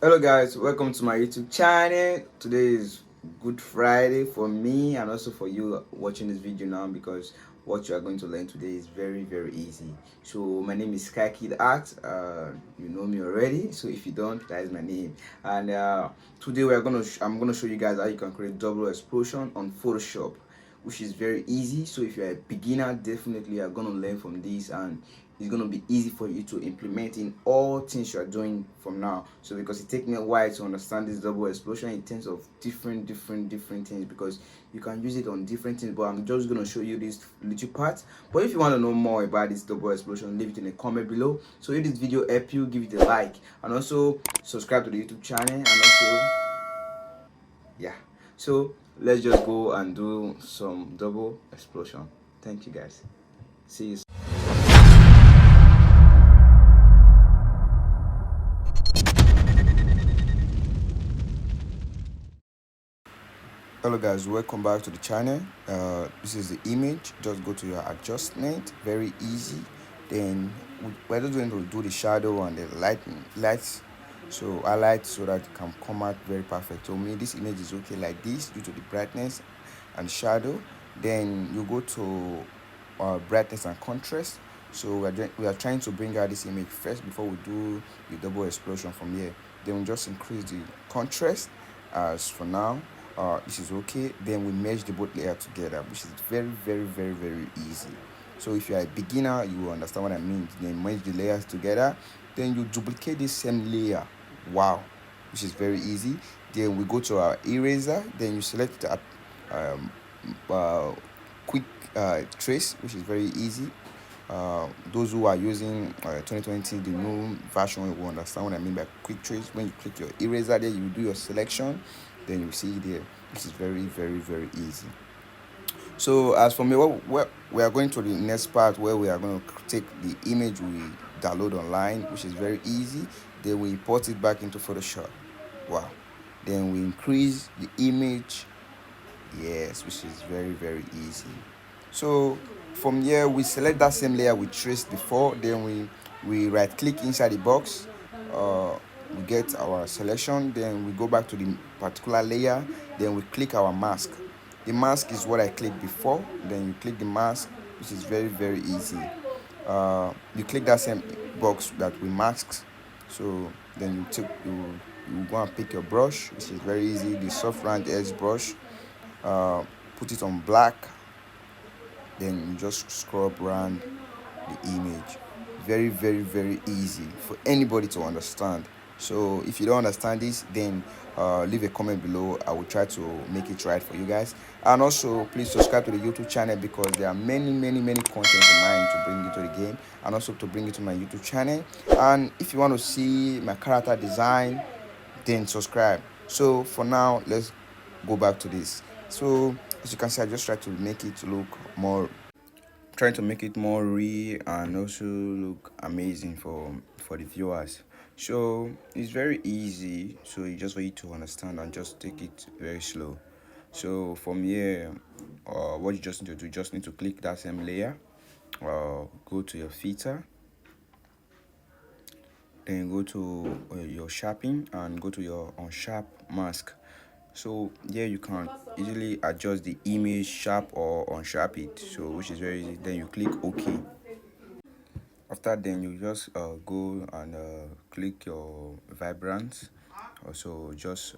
Hello guys, welcome to my YouTube channel. Today is Good Friday for me and also for you watching this video now, because what you are going to learn today is very easy. So my name is Sky Kid Art. You know me already, so if you don't, that is my name. And today I'm gonna show you guys how you can create double explosion on Photoshop, which is very easy. So if you're a beginner, definitely you're gonna learn from this, and it's going to be easy for you to implement in all things you are doing from now. So because it takes me a while to understand this double explosion in terms of different things, because you can use it on different things, but I'm just going to show you this little part. But if you want to know more about this double explosion, leave it in the comment below. So if this video help you, give it a like, and also subscribe to the YouTube channel, and also yeah. So let's just go and do some double explosion. Thank you guys. See you soon. Hello guys, welcome back to the channel. This is the image. Just go to your adjustment, very easy. Then we're just going to do the shadow and the lights. So I light so that it can come out very perfect. So me, this image is okay like this due to the brightness and shadow. Then you go to brightness and contrast. So we are trying to bring out this image first before we do the double explosion from here. Then we just increase the contrast as for now. This is okay. Then we merge the both layer together, which is very easy. So if you are a beginner, you will understand what I mean. Then merge the layers together, then you duplicate this same layer. Wow, which is very easy. Then we go to our eraser, then you select the um, uh, quick trace, which is very easy. Those who are using 2020, the new version, will understand what I mean by quick trace. When you click your eraser there, you do your selection, then you see there. This is very easy. So as for me, we are going to the next part where we are going to take the image we download online, which is very easy. Then we import it back into Photoshop. Wow. Then we increase the image. Yes, which is very easy. So from here we select that same layer we traced before, then we right click inside the box, we get our selection, then we go back to the particular layer, then we click our mask. The mask is what I clicked before, then you click the mask, which is very easy. You click that same box that we masked, so then you go and pick your brush, which is very easy, the soft round edge brush. Put it on black, then you just scrub around the image. Very easy for anybody to understand. So if you don't understand this, then leave a comment below. I will try to make it right for you guys. And also please subscribe to the YouTube channel, because there are many content in mind to bring you to the game, and also to bring you to my YouTube channel. And if you want to see my character design, then subscribe. So for now, let's go back to this. So as you can see, I just try to make it look more, trying to make it more real and also look amazing for the viewers. So it's very easy, so it's just for you to understand and just take it very slow. So from here, what you just need to do, you just need to click that same layer, go to your filter, then go to your sharpening and go to your unsharp mask. So here you can easily adjust the image, sharp or unsharp it, so which is very easy. Then you click OK. After then you just go and click your vibrance. Also just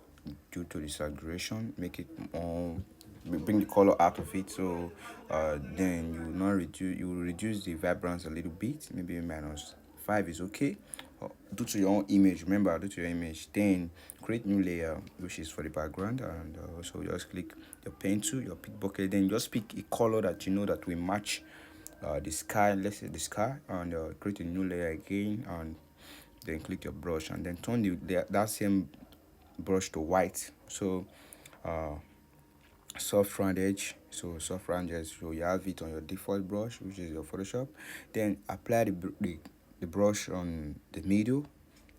due to the saturation, make it more, bring the color out of it. So then you will reduce the vibrance a little bit, maybe -5 is okay. Do to your own image, remember, do to your image. Then create new layer, which is for the background, and also just click your pen tool, your pick bucket, then just pick a color that you know that will match the sky, let's say the sky, and create a new layer again, and then click your brush and then turn that same brush to white. So soft round edge, so soft round edge, so you have it on your default brush, which is your Photoshop. Then apply the brush on the middle,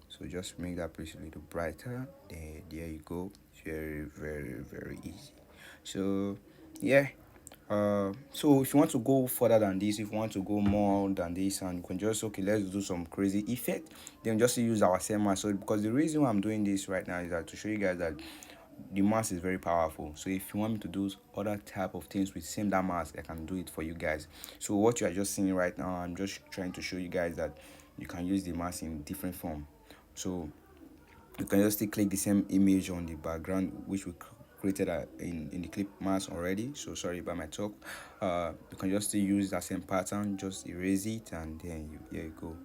so just make that place a little brighter. Then there you go. Very easy. So yeah, So if you want to go further than this, if you want to go more than this, and you can just, okay, let's do some crazy effect, then just use our same mask. So because the reason why I'm doing this right now is that to show you guys that the mask is very powerful. So if you want me to do other type of things with same that mask, I can do it for you guys. So what you are just seeing right now, I'm just trying to show you guys that you can use the mask in different form. So you can just still click the same image on the background which we created in the clip mask already. So sorry about my talk. You can just still use that same pattern, just erase it, and then here you go.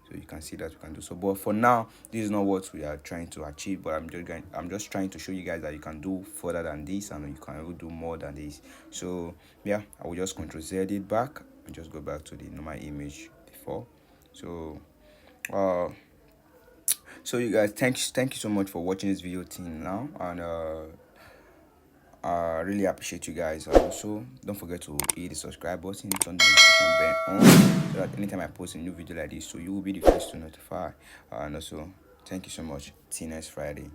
So you can see that we can do so. But for now, this is not what we are trying to achieve. But I'm just trying to show you guys that you can do further than this, and you can even do more than this. So yeah, I will just Ctrl Z it back and just go back to the normal image before. So so you guys, thank you so much for watching this video till now, and I really appreciate you guys. Also, don't forget to hit the subscribe button, turn the notification bell on, so that anytime I post a new video like this, so you will be the first to notify. And also, thank you so much. Till next Friday.